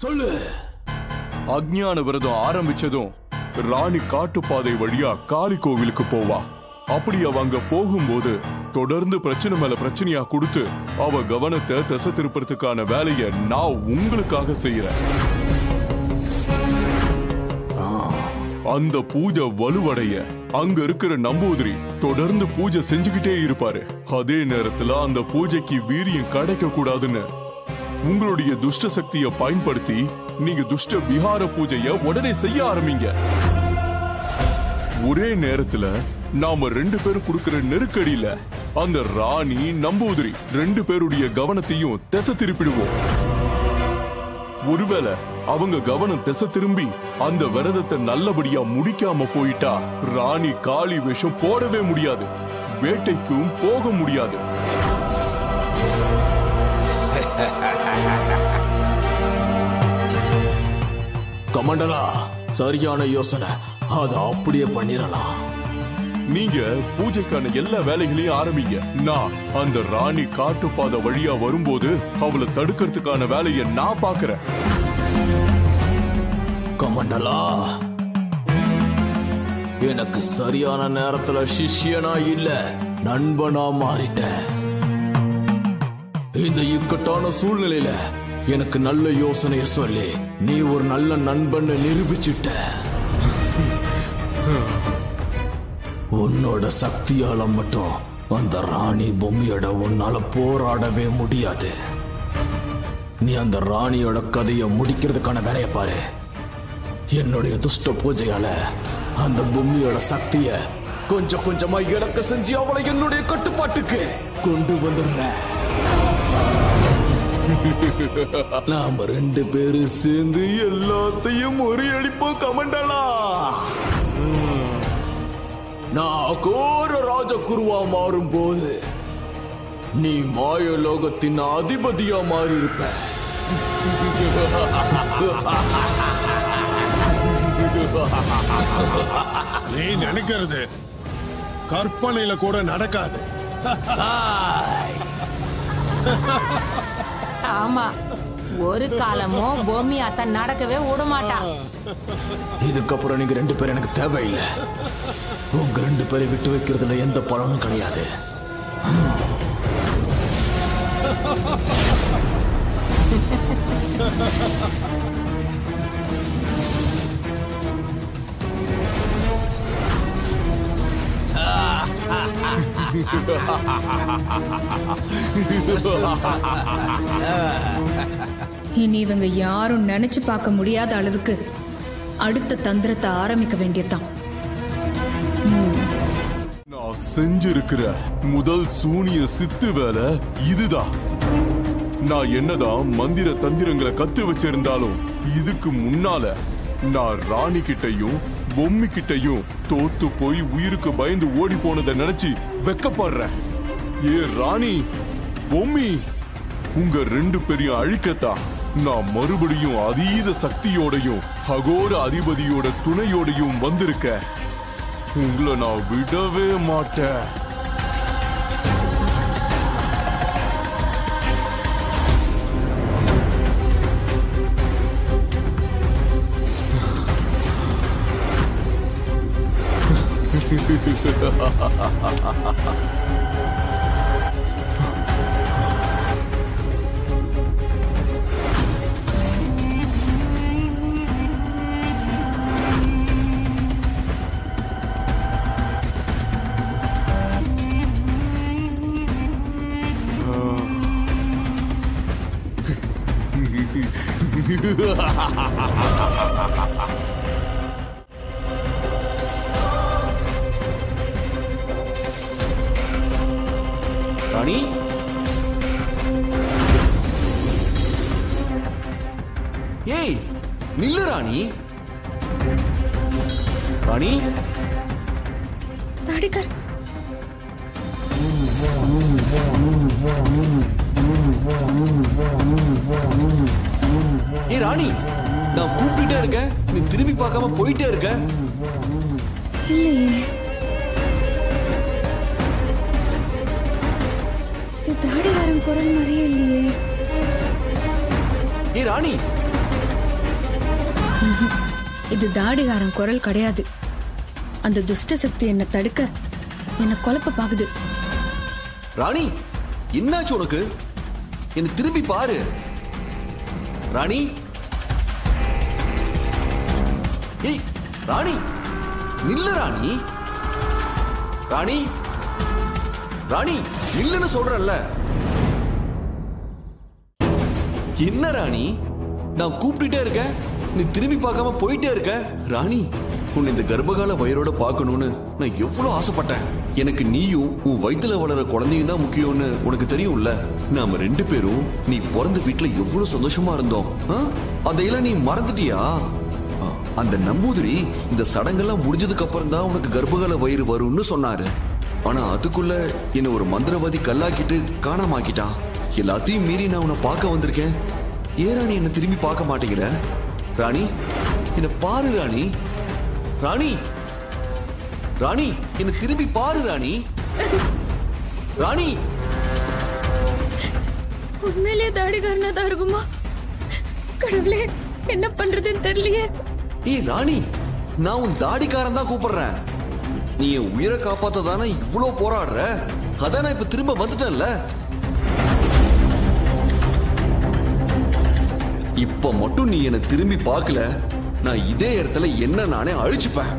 சொல்லு. அஞ்ஞான விரதம் ஆரம்பிச்சதும் ராணி காட்டுப்பாதை வழியா காளி கோவிலுக்கு போவா. அப்படி அவ அங்க போகும்போது தொடர்ந்து பிரச்சனை மேல பிரச்சனையா கொடுத்து அவ கவனத்தை திசை திருப்பறதுக்கான வேலையை நான் உங்களுக்காக செய்யறேன். அந்த பூஜை வலுவடைய அங்க இருக்கிற நம்பூதிரி தொடர்ந்து பூஜை செஞ்சுக்கிட்டே இருப்பாரு. அதே நேரத்துல அந்த பூஜைக்கு வீரியம் கிடைக்க கூடாதுன்னு உங்களுடைய துஷ்ட சக்தியை பயன்படுத்தி நீங்க துஷ்ட விஹார பூஜைய உடனே செய்ய ஆரம்பிங்க. ஒரே நேரத்துல நாம 2 பேரும் கொடுக்கிற நெருக்கடியில அந்த ராணி நம்பூதிரி 2 பேருடைய கவனத்தையும் திசை திருப்பிடுவோம். ஒருவேளை அவங்க கவனம் திசை திரும்பி அந்த விரதத்தை நல்லபடியா முடிக்காம போயிட்டா ராணி காளி வேஷம் போடவே முடியாது, வேட்டைக்கும் போக முடியாது. கமண்டலா, சரியான யோசனை. அத அப்படியே பண்ணிரலாம். நீங்க பூஜைக்கான எல்லா வேலைகளையும் ஆரம்பிங்க. நான் அந்த ராணி காட்டுப்பாதை வழியா வரும்போது அவளை தடுக்கிறதுக்கான வேலையை நான் பாக்குறேன். கமண்டலா, எனக்கு சரியான நேரத்துல சிஷ்யனா இல்ல நண்பனா மாறிட்ட. இந்த இக்கட்டான சூழ்நிலையில எனக்கு நல்ல யோசனைய சொல்லி நீ ஒரு நல்ல நண்பன் நிரூபிச்சிட்ட. உன்னோட சக்தியால மட்டும் அந்த ராணி பொம்மையோட உன்னால போராடவே முடியாது. நீ அந்த ராணியோட கதையை முடிக்கிறதுக்கான வேலைய பாரு. என்னுடைய துஷ்ட பூஜையால அந்த பொம்மையோட சக்திய கொஞ்சம் கொஞ்சமா இழக்க செஞ்சு அவளை என்னுடைய கட்டுப்பாட்டுக்கு கொண்டு வந்துடுறேன். நாம 2 பேரும் சேர்ந்து எல்லாத்தையும் முறியடிப்போம் கமண்டலா. நான் கோர ராஜகுருவா மாறும் போது நீ மாய லோகத்தின் அதிபதியா மாறி இருப்ப. நீ நினைக்கிறது கற்பனையில கூட நடக்காது. ஆமா, ஒரு காலமும் பூமி அத்த நடக்கவே விட மாட்டான். இதுக்கப்புறம் நீங்க 2 பேரும் எனக்கு தேவையில்லை. உங்க 2 பேரை விட்டு வைக்கிறதுல எந்த பலனும் கிடையாது. இனி இவங்க யாரும் நினைச்சு பார்க்க முடியாத அளவுக்கு அடுத்த தந்திரத்தை ஆரம்பிக்க வேண்டியதுதான். நான் செஞ்சிருக்கிற முதல் சூனிய சித்து வேலை இதுதான். நான் என்னதான் மந்திர தந்திரங்களை கத்து வச்சிருந்தாலும் இதுக்கு முன்னால நான் ராணி கிட்டையும் பொம்மி கிட்டையும் தோத்து போய் உயிருக்கு பயந்து ஓடி போனதை நினைச்சு வெக்கப்படுறேன். ஏ ராணி, பொம்மி, உங்க 2 பேரையும் அழிக்கத்தான் நான் மறுபடியும் அதீத சக்தியோடையும் அகோர அதிபதியோட துணையோடையும் வந்திருக்க. உங்களை நான் விடவே மாட்டேன். ராணி, ஏய் நில்லு ராணி. ராணி, தாடிக்கர், ஏ ராணி, நான் கூப்பிட்டே இருக்கேன், நீ திரும்பி பார்க்காம போயிட்டே இருக்க. இல்லையே, இது தாடிகாரன் குரல் மாதிரியே இல்லையே. ஏ ராணி, இது தாடிகாரன் குரல் கிடையாது. அந்த துஷ்ட சக்தி என்ன தடுக்க என்ன குழப்ப பாக்குது. ராணி, என்னாச்சு உனக்கு? என்ன திரும்பி பாரு. ராணி, ஏய் ராணி, நில்லு ராணி. ராணி, ராணி நில்லுன்னு சொல்றல்ல. என்ன ராணி, நான் கூப்பிட்டுட்டே இருக்கேன், நீ திரும்பி பார்க்காம போயிட்டே இருக்க. ராணி, உன்னை இந்த கர்ப்பகால வயிறோட பார்க்கணும்னு நான் எவ்வளவு ஆசைப்பட்டேன். எனக்கு நீயும் உன் வயித்துல வளர குழந்தையும் தான் முக்கியம்னு உனக்கு தெரியும்ல. நாம 2 பேரும் நீ பிறந்த வீட்டுல எவ்வளவு சந்தோஷமா இருந்தோம். அதையெல்லாம் நீ மறந்துட்டியா? அந்த நம்பூதிரி இந்த சடங்கெல்லாம் முடிஞ்சதுக்கு அப்புறம் தான் உனக்கு கர்ப்பகால வயிறு வரும்னு சொன்னாரு. ஆனா அதுக்குள்ள என்ன ஒரு மந்திரவாதி கல்லாக்கிட்டு காணாமாக்கிட்டான். எல்லாத்தையும் மீறி நான் உன்னை பார்க்க வந்திருக்கேன். ஏன் ராணி என்ன திரும்பி பார்க்க மாட்டேங்கிற? ராணி, என்ன பாரு ராணி. ராணி, ராணி என்ன திரும்பி பாரு ராணி. ராணி, உண்மையிலேயே தாடிகாரனா தான் இருக்குமா? கடவுளே, என்ன பண்றதுன்னு தெரியலையே. ஏய் ராணி, நான் உன் தாடிக்காரன் தான் கூப்பிடுறேன். நீ என் உயிரை காப்பாத்த தானே இவ்வளவு போராடுற. அதான் நான் இப்ப திரும்ப வந்துட்டேன்ல. இப்ப மட்டும் நீ என்ன திரும்பி பார்க்கல, நான் இதே இடத்துல என்ன நானே அழிச்சுப்பேன்.